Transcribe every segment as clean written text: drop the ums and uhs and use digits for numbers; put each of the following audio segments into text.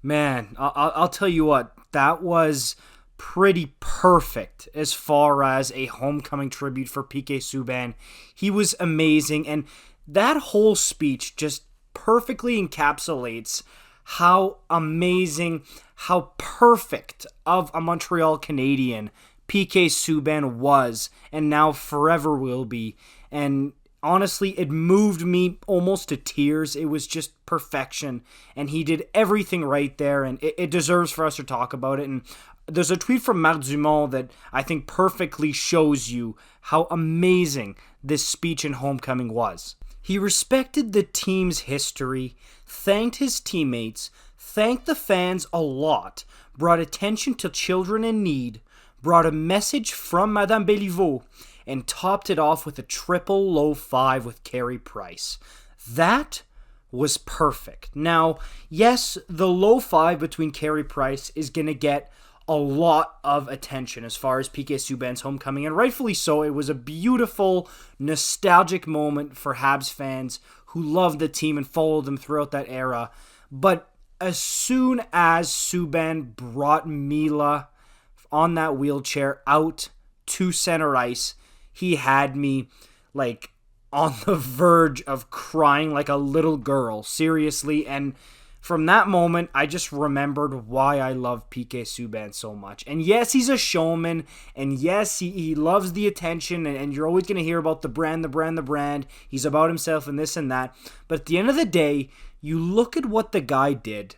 Man, I'll tell you what, that was pretty perfect as far as a homecoming tribute for PK Subban. He was amazing, and that whole speech just perfectly encapsulates how amazing, how perfect of a Montreal Canadien PK Subban was, and now forever will be. And honestly, it moved me almost to tears. It was just perfection, and he did everything right there, and it deserves for us to talk about it. And there's a tweet from Marc Dumont that I think perfectly shows you how amazing this speech in homecoming was. He respected the team's history, thanked his teammates, thanked the fans a lot, brought attention to children in need, brought a message from Madame Béliveau, and topped it off with a triple low five with Carey Price. That was perfect. Now, yes, the low five between Carey Price is going to get a lot of attention as far as PK Subban's homecoming, and rightfully so. It was a beautiful, nostalgic moment for Habs fans who loved the team and followed them throughout that era. But as soon as Subban brought Mila on that wheelchair out to center ice, he had me like on the verge of crying like a little girl, seriously. And from that moment, I just remembered why I love PK Subban so much. And yes, he's a showman, and yes, he loves the attention, and you're always going to hear about the brand. He's about himself and this and that. But at the end of the day, you look at what the guy did,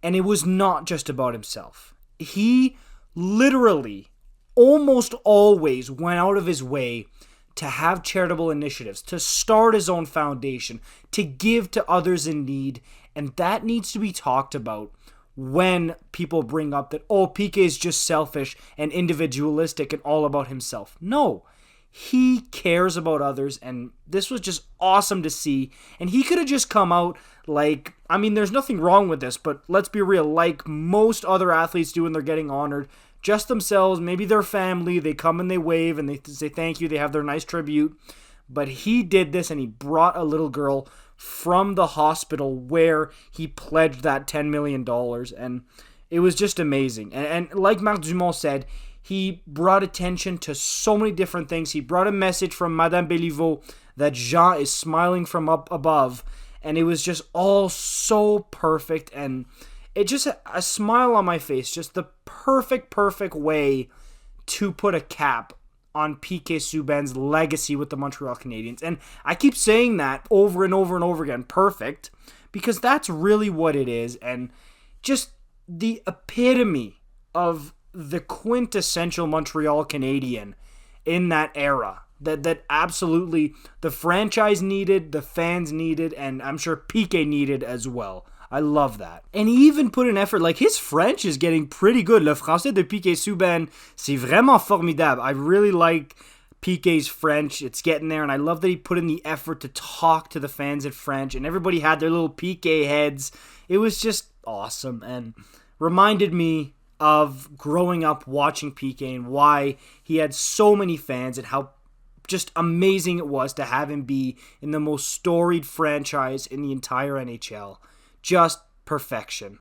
and it was not just about himself. He literally almost always went out of his way to have charitable initiatives, to start his own foundation, to give to others in need, and that needs to be talked about when people bring up that, oh, PK is just selfish and individualistic and all about himself. No, he cares about others, and this was just awesome to see. And he could have just come out like, I mean, there's nothing wrong with this, but let's be real, like most other athletes do when they're getting honored, just themselves, maybe their family, they come and they wave and they say thank you, they have their nice tribute. But he did this, and he brought a little girl from the hospital where he pledged that $10 million, and it was just amazing. And like Marc Dumont said, he brought attention to so many different things. He brought a message from Madame Béliveau that Jean is smiling from up above, and it was just all so perfect, and it just a smile on my face, just the perfect way to put a cap on PK Subban's legacy with the Montreal Canadiens. And I keep saying that over and over again, perfect, because that's really what it is, and just the epitome of the quintessential Montreal Canadien in that era. That absolutely the franchise needed, the fans needed, and I'm sure PK needed as well. I love that. And he even put an effort, like his French is getting pretty good. Le français de PK Subban, c'est vraiment formidable. I really like PK's French. It's getting there, and I love that he put in the effort to talk to the fans in French, and everybody had their little PK heads. It was just awesome, and reminded me of growing up watching PK and why he had so many fans and how just amazing it was to have him be in the most storied franchise in the entire NHL. Just perfection.